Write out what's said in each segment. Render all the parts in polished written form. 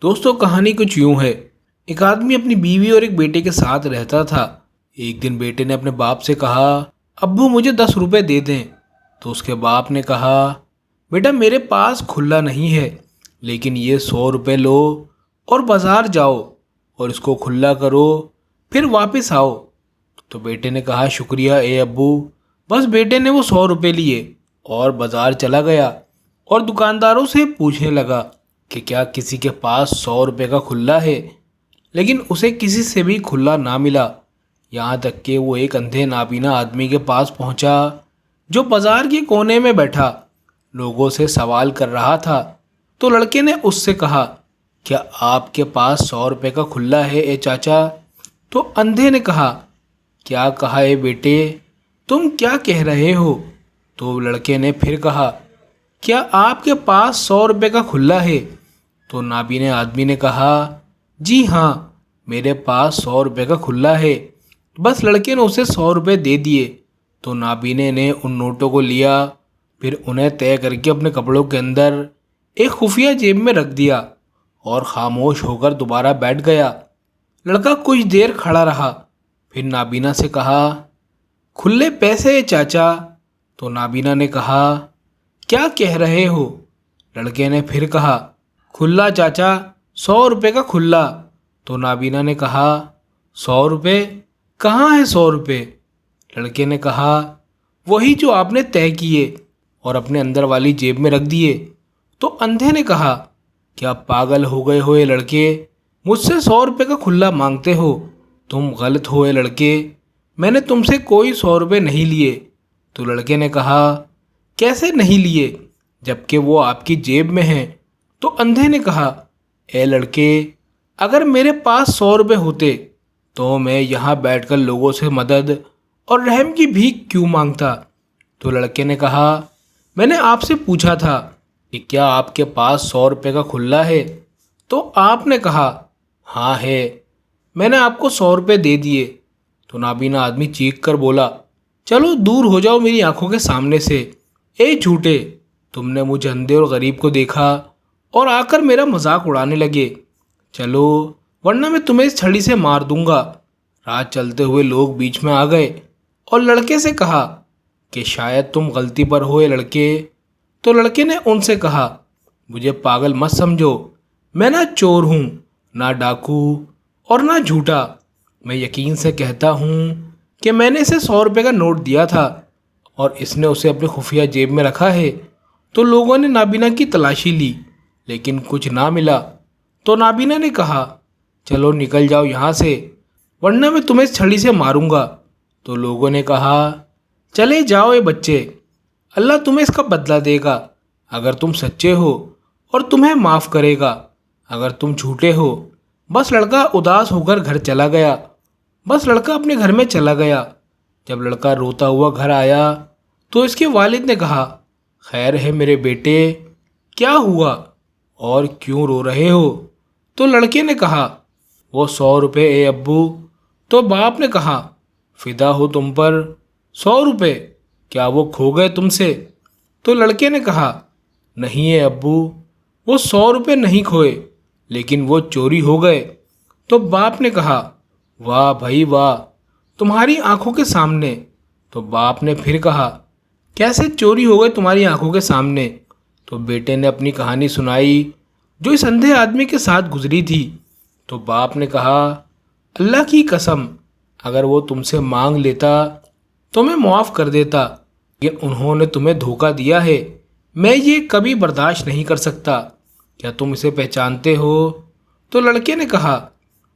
دوستوں کہانی کچھ یوں ہے۔ ایک آدمی اپنی بیوی اور ایک بیٹے کے ساتھ رہتا تھا۔ ایک دن بیٹے نے اپنے باپ سے کہا، ابو مجھے 10 روپے دے دیں۔ تو اس کے باپ نے کہا، بیٹا میرے پاس کھلا نہیں ہے، لیکن یہ 100 روپے لو اور بازار جاؤ اور اس کو کھلا کرو، پھر واپس آؤ۔ تو بیٹے نے کہا، شکریہ اے ابو۔ بس بیٹے نے وہ 100 روپے لیے اور بازار چلا گیا اور دکانداروں سے پوچھنے لگا کہ کیا کسی کے پاس 100 روپے کا کھلا ہے، لیکن اسے کسی سے بھی کھلا نہ ملا، یہاں تک کہ وہ ایک اندھے نابینا آدمی کے پاس پہنچا جو بازار کے کونے میں بیٹھا لوگوں سے سوال کر رہا تھا۔ تو لڑکے نے اس سے کہا، کیا آپ کے پاس 100 روپے کا کھلا ہے اے چاچا؟ تو اندھے نے کہا، کیا کہا اے بیٹے، تم کیا کہہ رہے ہو؟ تو لڑکے نے پھر کہا، کیا آپ کے پاس 100 روپے کا کھلا ہے؟ تو نابینے آدمی نے کہا، جی ہاں میرے پاس 100 روپے کا کھلا ہے۔ بس لڑکے نے اسے 100 روپے دے دیے۔ تو نابینے نے ان نوٹوں کو لیا، پھر انہیں طے کر کے اپنے کپڑوں کے اندر ایک خفیہ جیب میں رکھ دیا اور خاموش ہو کر دوبارہ بیٹھ گیا۔ لڑکا کچھ دیر کھڑا رہا، پھر نابینا سے کہا، کھلے پیسے چاچا؟ تو نابینا نے کہا، کیا کہہ رہے ہو؟ لڑکے نے پھر کہا، کھلا چاچا، 100 روپے کا کھلا۔ تو نابینا نے کہا، 100 روپے؟ کہاں ہے 100 روپے؟ لڑکے نے کہا، وہی جو آپ نے طے کیے اور اپنے اندر والی جیب میں رکھ دیے۔ تو اندھے نے کہا، کیا پاگل ہو گئے ہو اے لڑکے، مجھ سے 100 روپے کا کھلا مانگتے ہو؟ تم غلط ہو اے لڑکے، میں نے تم سے کوئی 100 روپے نہیں لیے۔ تو لڑکے نے کہا، کیسے نہیں لیے جبکہ وہ آپ کی جیب میں ہیں؟ تو اندھے نے کہا، اے لڑکے، اگر میرے پاس 100 روپے ہوتے تو میں یہاں بیٹھ کر لوگوں سے مدد اور رحم کی بھیک کیوں مانگتا؟ تو لڑکے نے کہا، میں نے آپ سے پوچھا تھا کہ کیا آپ کے پاس 100 روپے کا کھلا ہے؟ تو آپ نے کہا، ہاں ہے، میں نے آپ کو 100 روپے دے دیے۔ تو نابینا آدمی چیخ کر بولا، چلو دور ہو جاؤ میری آنکھوں کے سامنے سے، اے جھوٹے، تم نے مجھے اندھے اور غریب کو دیکھا اور آ کر میرا مذاق اڑانے لگے، چلو ورنہ میں تمہیں اس چھڑی سے مار دوں گا۔ رات چلتے ہوئے لوگ بیچ میں آ گئے اور لڑکے سے کہا کہ شاید تم غلطی پر ہوئے لڑکے۔ تو لڑکے نے ان سے کہا، مجھے پاگل مت سمجھو، میں نہ چور ہوں، نہ ڈاکو اور نہ جھوٹا، میں یقین سے کہتا ہوں کہ میں نے اسے 100 روپے کا نوٹ دیا تھا اور اس نے اسے اپنی خفیہ جیب میں رکھا ہے۔ تو لوگوں نے نابینا کی تلاشی لی لیکن کچھ نہ ملا۔ تو نابینا نے کہا، چلو نکل جاؤ یہاں سے ورنہ میں تمہیں اس چھڑی سے ماروں گا۔ تو لوگوں نے کہا، چلے جاؤ اے بچے، اللہ تمہیں اس کا بدلہ دے گا، اگر تم سچے ہو اور تمہیں معاف کرے گا اگر تم جھوٹے ہو۔ بس لڑکا اداس ہو کر گھر چلا گیا۔ بس لڑکا اپنے گھر میں چلا گیا۔ جب لڑکا روتا ہوا گھر آیا تو اس کے والد نے کہا، خیر ہے میرے بیٹے، کیا ہوا اور کیوں رو رہے ہو؟ تو لڑکے نے کہا، وہ 100 روپے اے ابو۔ تو باپ نے کہا، فدا ہو تم پر، 100 روپے کیا وہ کھو گئے تم سے؟ تو لڑکے نے کہا، نہیں اے ابو، وہ 100 روپے نہیں کھوئے لیکن وہ چوری ہو گئے۔ تو باپ نے کہا، واہ بھائی واہ، تمہاری آنکھوں کے سامنے۔ تو باپ نے پھر کہا، کیسے چوری ہو گئے تمہاری آنکھوں کے سامنے؟ تو بیٹے نے اپنی کہانی سنائی جو اس اندھے آدمی کے ساتھ گزری تھی۔ تو باپ نے کہا، اللہ کی قسم، اگر وہ تم سے مانگ لیتا تو میں معاف کر دیتا، لیکن انہوں نے تمہیں دھوکہ دیا ہے، میں یہ کبھی برداشت نہیں کر سکتا۔ کیا تم اسے پہچانتے ہو؟ تو لڑکے نے کہا،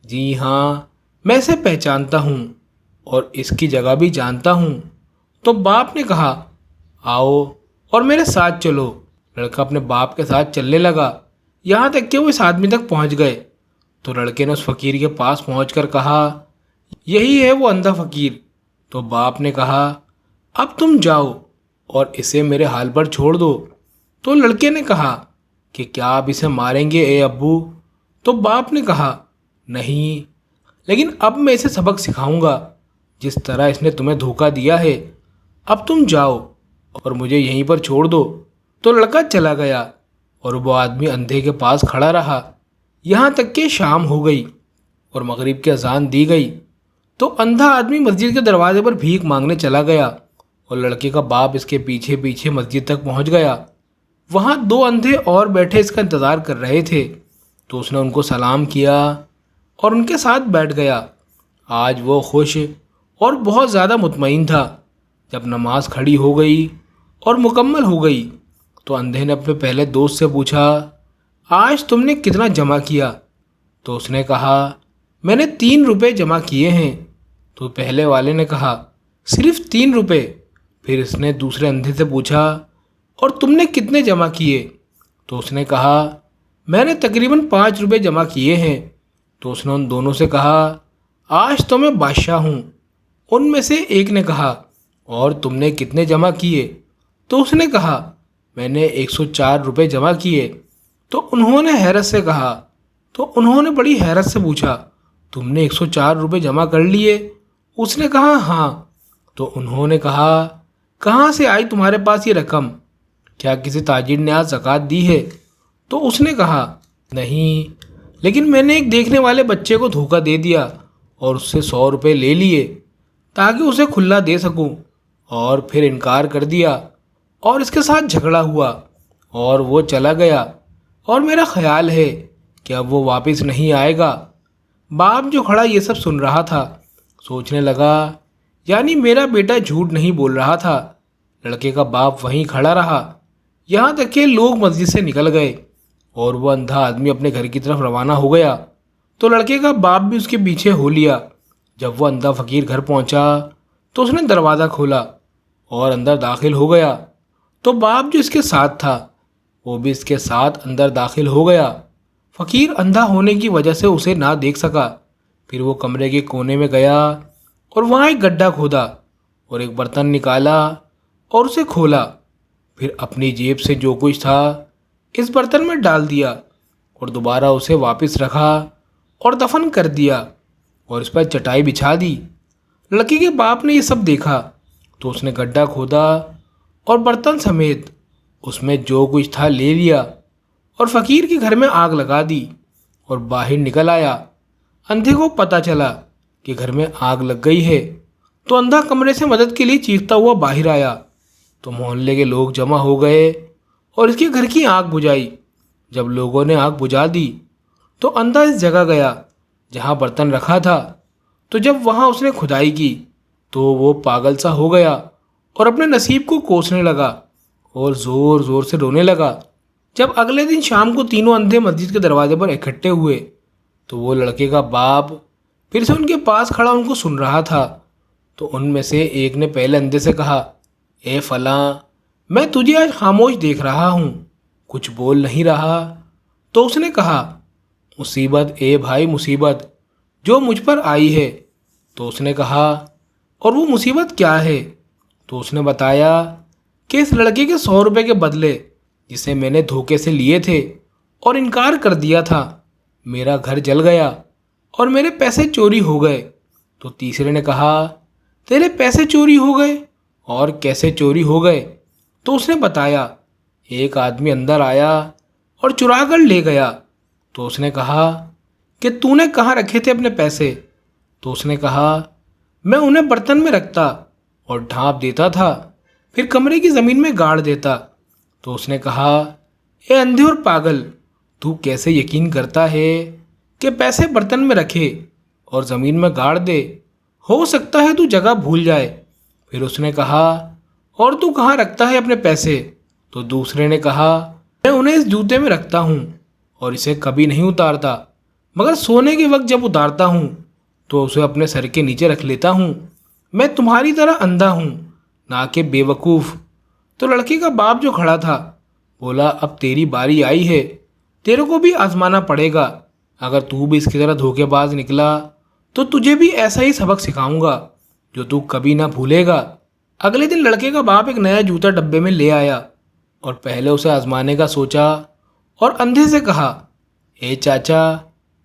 جی ہاں میں اسے پہچانتا ہوں اور اس کی جگہ بھی جانتا ہوں۔ تو باپ نے کہا، آؤ اور میرے ساتھ چلو۔ لڑکا اپنے باپ کے ساتھ چلنے لگا یہاں تک کہ وہ اس آدمی تک پہنچ گئے۔ تو لڑکے نے اس فقیر کے پاس پہنچ کر کہا، یہی ہے وہ اندھا فقیر۔ تو باپ نے کہا، اب تم جاؤ اور اسے میرے حال پر چھوڑ دو۔ تو لڑکے نے کہا کہ کیا آپ اسے ماریں گے اے ابو؟ تو باپ نے کہا، نہیں، لیکن اب میں اسے سبق سکھاؤں گا، جس طرح اس نے تمہیں دھوکہ دیا ہے۔ اب تم جاؤ اور مجھے یہیں پر چھوڑ دو۔ تو لڑکا چلا گیا اور وہ آدمی اندھے کے پاس کھڑا رہا۔ یہاں تک کہ شام ہو گئی اور مغرب کی اذان دی گئی تو اندھا آدمی مسجد کے دروازے پر بھیک مانگنے چلا گیا اور لڑکے کا باپ اس کے پیچھے پیچھے مسجد تک پہنچ گیا۔ وہاں دو اندھے اور بیٹھے اس کا انتظار کر رہے تھے تو اس نے ان کو سلام کیا اور ان کے ساتھ بیٹھ گیا۔ آج وہ خوش اور بہت زیادہ مطمئن تھا۔ جب نماز کھڑی ہو گئی اور مکمل ہو گئی تو اندھے نے اپنے پہلے دوست سے پوچھا، آج تم نے کتنا جمع کیا؟ تو اس نے کہا، میں نے 3 روپے جمع کیے ہیں۔ تو پہلے والے نے کہا، صرف 3 روپے؟ پھر اس نے دوسرے اندھے سے پوچھا، اور تم نے کتنے جمع کیے؟ تو اس نے کہا، میں نے تقریباً 5 روپے جمع کیے ہیں۔ تو اس نے ان دونوں سے کہا، آج تو میں بادشاہ ہوں۔ ان میں سے ایک نے کہا، اور تم نے کتنے جمع کیے؟ تو اس نے کہا، میں نے 104 روپے جمع کیے۔ تو انہوں نے حیرت سے کہا، تو انہوں نے بڑی حیرت سے پوچھا، تم نے 104 روپے جمع کر لیے؟ اس نے کہا، ہاں۔ تو انہوں نے کہا، کہاں سے آئی تمہارے پاس یہ رقم؟ کیا کسی تاجر نے آج زکوٰۃ دی ہے؟ تو اس نے کہا، نہیں، لیکن میں نے ایک دیکھنے والے بچے کو دھوکہ دے دیا اور اس سے 100 روپے لے لیے تاکہ اسے کھلا دے سکوں، اور پھر انکار کر دیا اور اس کے ساتھ جھگڑا ہوا اور وہ چلا گیا، اور میرا خیال ہے کہ اب وہ واپس نہیں آئے گا۔ باپ جو کھڑا یہ سب سن رہا تھا سوچنے لگا، یعنی میرا بیٹا جھوٹ نہیں بول رہا تھا۔ لڑکے کا باپ وہیں کھڑا رہا یہاں تک کہ لوگ مسجد سے نکل گئے اور وہ اندھا آدمی اپنے گھر کی طرف روانہ ہو گیا تو لڑکے کا باپ بھی اس کے پیچھے ہو لیا۔ جب وہ اندھا فقیر گھر پہنچا تو اس نے دروازہ کھولا اور اندر داخل ہو گیا تو باپ جو اس کے ساتھ تھا وہ بھی اس کے ساتھ اندر داخل ہو گیا۔ فقیر اندھا ہونے کی وجہ سے اسے نہ دیکھ سکا۔ پھر وہ کمرے کے کونے میں گیا اور وہاں ایک گڈھا کھودا اور ایک برتن نکالا اور اسے کھولا، پھر اپنی جیب سے جو کچھ تھا اس برتن میں ڈال دیا اور دوبارہ اسے واپس رکھا اور دفن کر دیا اور اس پر چٹائی بچھا دی۔ لڑکی کے باپ نے یہ سب دیکھا تو اس نے گڈھا کھودا اور برتن سمیت اس میں جو کچھ تھا لے لیا اور فقیر کے گھر میں آگ لگا دی اور باہر نکل آیا۔ اندھے کو پتہ چلا کہ گھر میں آگ لگ گئی ہے تو اندھا کمرے سے مدد کے لیے چیختا ہوا باہر آیا تو محلے کے لوگ جمع ہو گئے اور اس کے گھر کی آگ بجھائی۔ جب لوگوں نے آگ بجھا دی تو اندھا اس جگہ گیا جہاں برتن رکھا تھا، تو جب وہاں اس نے کھدائی کی تو وہ پاگل سا ہو گیا اور اپنے نصیب کو کوسنے لگا اور زور زور سے رونے لگا۔ جب اگلے دن شام کو تینوں اندھے مسجد کے دروازے پر اکٹھے ہوئے تو وہ لڑکے کا باپ پھر سے ان کے پاس کھڑا ان کو سن رہا تھا۔ تو ان میں سے ایک نے پہلے اندھے سے کہا، اے فلاں، میں تجھے آج خاموش دیکھ رہا ہوں، کچھ بول نہیں رہا۔ تو اس نے کہا، مصیبت اے بھائی مصیبت جو مجھ پر آئی ہے۔ تو اس نے کہا، اور وہ مصیبت کیا ہے؟ تو اس نے بتایا کہ اس لڑکے کے 100 روپے کے بدلے جسے میں نے دھوکے سے لیے تھے اور انکار کر دیا تھا، میرا گھر جل گیا اور میرے پیسے چوری ہو گئے۔ تو تیسرے نے کہا، تیرے پیسے چوری ہو گئے؟ اور کیسے چوری ہو گئے؟ تو اس نے بتایا، ایک آدمی اندر آیا اور چرا کر لے گیا۔ تو اس نے کہا کہ تو نے کہاں رکھے تھے اپنے پیسے؟ تو اس نے کہا، میں انہیں برتن میں رکھتا اور ڈھانپ دیتا تھا، پھر کمرے کی زمین میں گاڑ دیتا۔ تو اس نے کہا، اے اندھے اور پاگل، تو کیسے یقین کرتا ہے کہ پیسے برتن میں رکھے اور زمین میں گاڑ دے؟ ہو سکتا ہے تو جگہ بھول جائے۔ پھر اس نے کہا، اور تو کہاں رکھتا ہے اپنے پیسے؟ تو دوسرے نے کہا، میں انہیں اس جوتے میں رکھتا ہوں اور اسے کبھی نہیں اتارتا، مگر سونے کے وقت جب اتارتا ہوں تو اسے اپنے سر کے نیچے رکھ لیتا ہوں۔ میں تمہاری طرح اندھا ہوں، نہ کہ بے وقوف۔ تو لڑکے کا باپ جو کھڑا تھا بولا، اب تیری باری آئی ہے، تیرے کو بھی آزمانا پڑے گا۔ اگر تو بھی اس کی طرح دھوکے باز نکلا تو تجھے بھی ایسا ہی سبق سکھاؤں گا جو تو کبھی نہ بھولے گا۔ اگلے دن لڑکے کا باپ ایک نیا جوتا ڈبے میں لے آیا اور پہلے اسے آزمانے کا سوچا اور اندھے سے کہا، اے چاچا،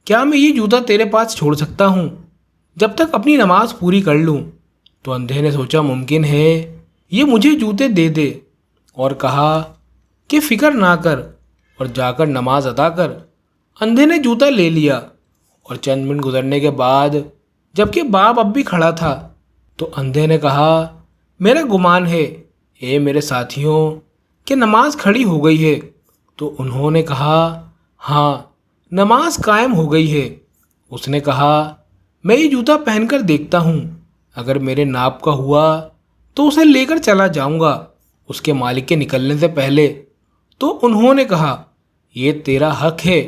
کیا میں یہ جوتا تیرے پاس چھوڑ سکتا ہوں جب تک اپنی نماز پوری کر لوں؟ تو اندھے نے سوچا، ممکن ہے، یہ مجھے جوتے دے دے، اور کہا کہ فکر نہ کر اور جا کر نماز ادا کر۔ اندھے نے جوتا لے لیا اور چند منٹ گزرنے کے بعد جبکہ باپ اب بھی کھڑا تھا تو اندھے نے کہا، میرا گمان ہے اے میرے ساتھیوں کہ نماز کھڑی ہو گئی ہے۔ تو انہوں نے کہا، ہاں نماز قائم ہو گئی ہے۔ اس نے کہا، میں یہ جوتا پہن کر دیکھتا ہوں، اگر میرے ناپ کا ہوا تو اسے لے کر چلا جاؤں گا اس کے مالک کے نکلنے سے پہلے۔ تو انہوں نے کہا، یہ تیرا حق ہے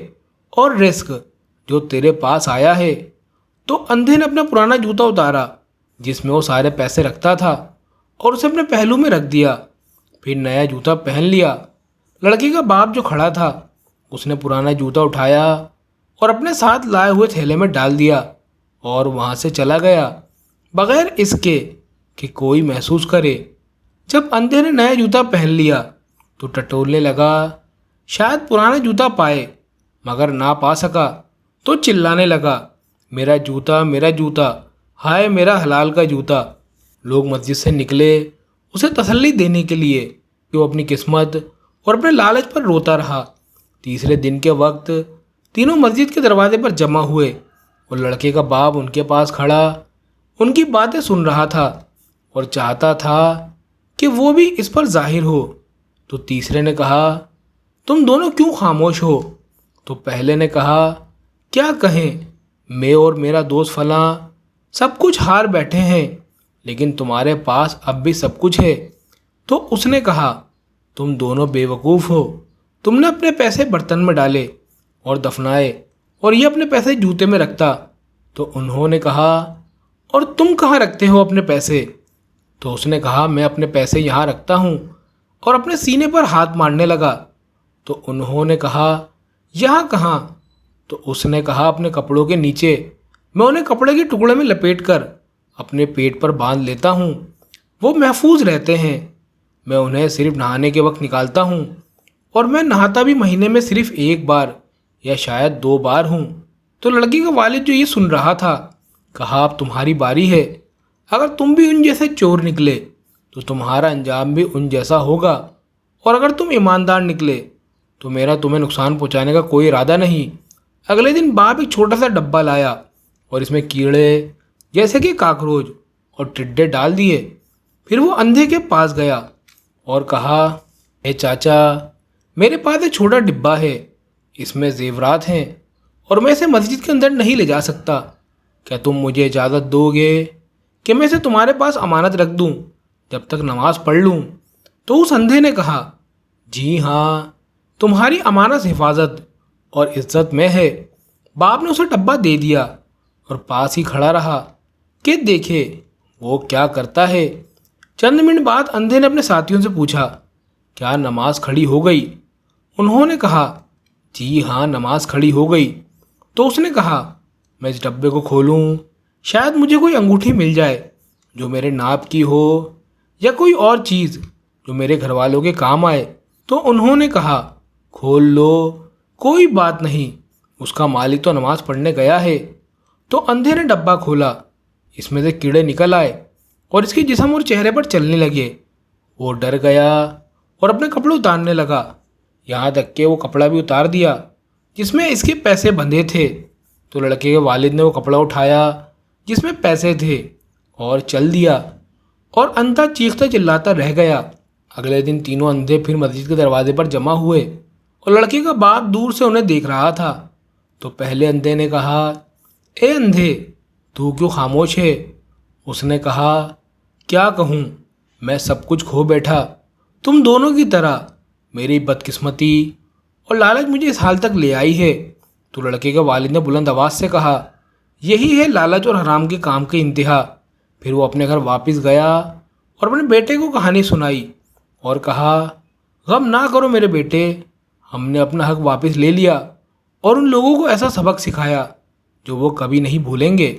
اور رزق جو تیرے پاس آیا ہے۔ تو اندھے نے اپنا پرانا جوتا اتارا جس میں وہ سارے پیسے رکھتا تھا اور اسے اپنے پہلو میں رکھ دیا، پھر نیا جوتا پہن لیا۔ لڑکی کا باپ جو کھڑا تھا اس نے پرانا جوتا اٹھایا اور اپنے ساتھ لائے ہوئے تھیلے میں ڈال دیا اور وہاں سے چلا گیا بغیر اس کے کہ کوئی محسوس کرے۔ جب اندھے نے نیا جوتا پہن لیا تو ٹٹولنے لگا، شاید پرانا جوتا پائے مگر نہ پا سکا تو چلانے لگا، میرا جوتا میرا جوتا، ہائے میرا حلال کا جوتا۔ لوگ مسجد سے نکلے اسے تسلی دینے کے لیے کہ وہ اپنی قسمت اور اپنے لالچ پر روتا رہا۔ تیسرے دن کے وقت تینوں مسجد کے دروازے پر جمع ہوئے اور لڑکے کا باپ ان کے پاس کھڑا ان کی باتیں سن رہا تھا اور چاہتا تھا کہ وہ بھی اس پر ظاہر ہو۔ تو تیسرے نے کہا، تم دونوں کیوں خاموش ہو؟ تو پہلے نے کہا، کیا کہیں، میں اور میرا دوست فلاں سب کچھ ہار بیٹھے ہیں لیکن تمہارے پاس اب بھی سب کچھ ہے۔ تو اس نے کہا، تم دونوں بے وقوف ہو، تم نے اپنے پیسے برتن میں ڈالے اور دفنائے اور یہ اپنے پیسے جوتے میں رکھتا۔ تو انہوں نے کہا، اور تم کہاں رکھتے ہو اپنے پیسے؟ تو اس نے کہا، میں اپنے پیسے یہاں رکھتا ہوں، اور اپنے سینے پر ہاتھ مارنے لگا۔ تو انہوں نے کہا، یہاں کہاں؟ تو اس نے کہا، اپنے کپڑوں کے نیچے، میں انہیں کپڑے کے ٹکڑے میں لپیٹ کر اپنے پیٹ پر باندھ لیتا ہوں، وہ محفوظ رہتے ہیں، میں انہیں صرف نہانے کے وقت نکالتا ہوں، اور میں نہاتا بھی مہینے میں صرف ایک بار یا شاید 2 بار ہوں۔ تو لڑکی کا والد جو یہ سن رہا تھا کہا، اب تمہاری باری ہے، اگر تم بھی ان جیسے چور نکلے تو تمہارا انجام بھی ان جیسا ہوگا، اور اگر تم ایماندار نکلے تو میرا تمہیں نقصان پہنچانے کا کوئی ارادہ نہیں۔ اگلے دن باپ ایک چھوٹا سا ڈبہ لایا اور اس میں کیڑے جیسے کہ کاکروچ اور ٹڈے ڈال دیے۔ پھر وہ اندھے کے پاس گیا اور کہا، اے چاچا، میرے پاس ایک چھوٹا ڈبہ ہے، اس میں زیورات ہیں اور میں اسے مسجد کے اندر نہیں لے جا سکتا، کیا تم مجھے اجازت دو گے کہ میں اسے تمہارے پاس امانت رکھ دوں جب تک نماز پڑھ لوں؟ تو اس اندھے نے کہا، جی ہاں، تمہاری امانت حفاظت اور عزت میں ہے۔ باپ نے اسے ڈبہ دے دیا اور پاس ہی کھڑا رہا کہ دیکھے وہ کیا کرتا ہے۔ چند منٹ بعد اندھے نے اپنے ساتھیوں سے پوچھا، کیا نماز کھڑی ہو گئی؟ انہوں نے کہا، جی ہاں نماز کھڑی ہو گئی۔ تو اس نے کہا، میں اس ڈبے کو کھولوں، شاید مجھے کوئی انگوٹھی مل جائے جو میرے ناپ کی ہو یا کوئی اور چیز جو میرے گھر والوں کے کام آئے۔ تو انہوں نے کہا، کھول لو، کوئی بات نہیں، اس کا مالک تو نماز پڑھنے گیا ہے۔ تو اندھے نے ڈبہ کھولا، اس میں سے کیڑے نکل آئے اور اس کے جسم اور چہرے پر چلنے لگے۔ وہ ڈر گیا اور اپنے کپڑے اتارنے لگا، یہاں تک کہ وہ کپڑا بھی اتار دیا جس میں اس کے پیسے بندھے تھے۔ تو لڑکے کے والد نے وہ کپڑا اٹھایا جس میں پیسے تھے اور چل دیا، اور اندھا چیختا چلاتا رہ گیا۔ اگلے دن تینوں اندھے پھر مسجد کے دروازے پر جمع ہوئے اور لڑکے کا باپ دور سے انہیں دیکھ رہا تھا۔ تو پہلے اندھے نے کہا، اے اندھے، تو کیوں خاموش ہے؟ اس نے کہا، کیا کہوں، میں سب کچھ کھو بیٹھا، تم دونوں کی طرح میری بدقسمتی اور لالچ مجھے اس حال تک لے آئی ہے۔ تو لڑکے کے والد نے بلند آواز سے کہا، یہی ہے لالچ اور حرام کے کام کی انتہا۔ پھر وہ اپنے گھر واپس گیا اور اپنے بیٹے کو کہانی سنائی اور کہا، غم نہ کرو میرے بیٹے، ہم نے اپنا حق واپس لے لیا اور ان لوگوں کو ایسا سبق سکھایا جو وہ کبھی نہیں بھولیں گے۔